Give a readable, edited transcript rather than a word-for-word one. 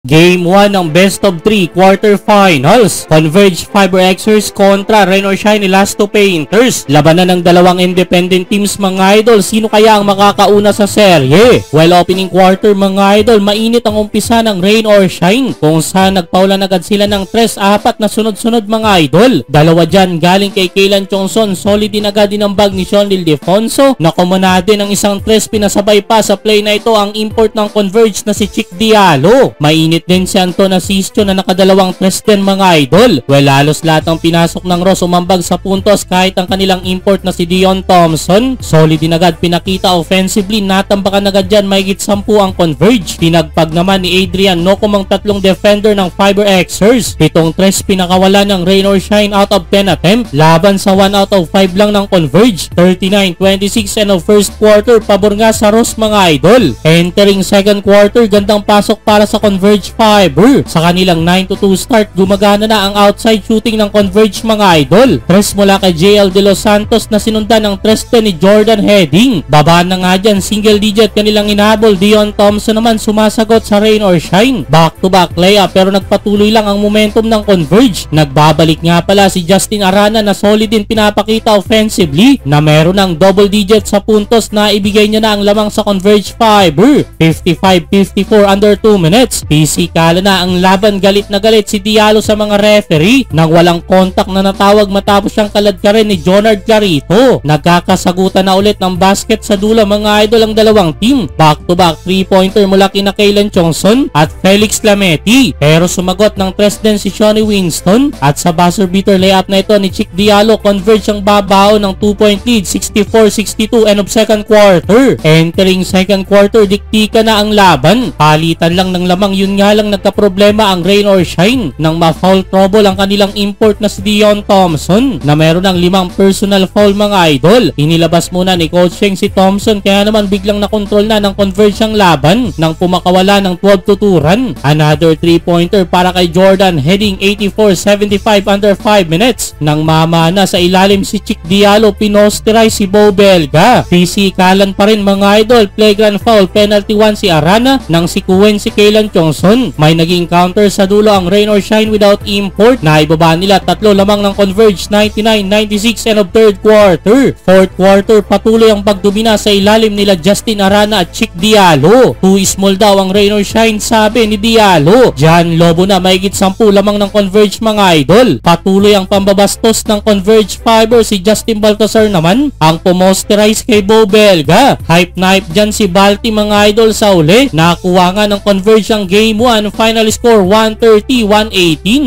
Game 1 ng Best of 3 Quarterfinals. Converge FiberXers kontra Rain or Shine ni Last 2 Painters. Labanan ng dalawang independent teams mga idol. Sino kaya ang makakauna sa serye? Well, opening quarter mga idol, mainit ang umpisa ng Rain or Shine kung saan nagpaulan agad sila ng 3-4 na sunod-sunod mga idol. Dalawa dyan galing kay Kaylan Chongson. Solid din agad dinambag ni Sean Ildefonso. Nakumunade ng isang 3 pinasabay pa sa play na ito ang import ng Converge na si Chick Diallo. Mainit din si Anton Asistio na nakadalawang 3 din mga idol. Well, halos lahat ng pinasok ng Ross umambag sa puntos kahit ang kanilang import na si Dion Thompson. Solid din agad pinakita offensively. Natambakan agad dyan mahigit 10 ang Converge. Pinagpag naman ni Adrian Nocum ang tatlong defender ng FiberXers. 7 3 pinakawala ng Rain or Shine out of 10 attempt. Laban sa 1 out of 5 lang ng Converge. 39-26 and of first quarter pabor nga sa Ross mga idol. Entering second quarter, gandang pasok para sa Converge Fiber. Sa kanilang 9-2 start, gumagana na ang outside shooting ng Converge mga idol. 3 mula kay JL De Los Santos na sinundan ng 3 ni Jordan Heading. Baba na nga dyan, single digit kanilang inabol. Dion Thompson naman sumasagot sa Rain or Shine. Back to back layup pero nagpatuloy lang ang momentum ng Converge. Nagbabalik nga pala si Justin Arana na solid din pinapakita offensively na meron ng double digit sa puntos na ibigay niya na ang lamang sa Converge Fiber. 55-54 under 2 minutes. Pisikala na ang laban, galit na galit si Diallo sa mga referee nang walang contact na natawag matapos siyang kaladkarin ni Jonard Clarito. Nagkakasagutan na ulit ng basket sa dulo mga idol ang dalawang team. Back to back 3-pointer mula kina Kaylan Chongson at Felix Lametti. Pero sumagot ng 3 din si Shawnee Winston at sa buzzer beater layup na ito ni Chick Diallo, Converge ang babao ng 2-point lead 64-62 end of second quarter. Entering second quarter, diktika na ang laban. Palitan lang ng lamang, yun nga lang nagkaproblema ang Rain or Shine nang ma-foul trouble ang kanilang import na si Dion Thompson na meron ng 5 personal foul mga idol. Inilabas muna ni Coach Cheng si Thompson kaya naman biglang nakontrol na ng Converge ang laban nang pumakawala ng 12-2 run. Another 3-pointer para kay Jordan Heading 84-75 under 5 minutes. Nang mamana sa ilalim si Chick Diallo, pinosterize si Bo Belga. Pisikalan pa rin mga idol. Playground foul, penalty 1 si Arana nang sikuwen si Kaylan Chongson. May naging counter sa dulo ang Rain or Shine without import. Naibaba nila 3 lamang ng Converge 99-96 end of third quarter. Fourth quarter, patuloy ang pagdomina sa ilalim nila Justin Arana at Chick Diallo. Too small daw ang Rain or Shine, sabi ni Diallo. Jan Lobo na mahigit 10 lamang ng Converge mga idol. Patuloy ang pambabastos ng Converge Fiber. Si Justin Baltasar naman ang pumosterize kay Bo Belga. Hype na hype dyan si Balti mga idol sa uli. Nakuha nga ng Converge ang Game 1. Final score 130-118.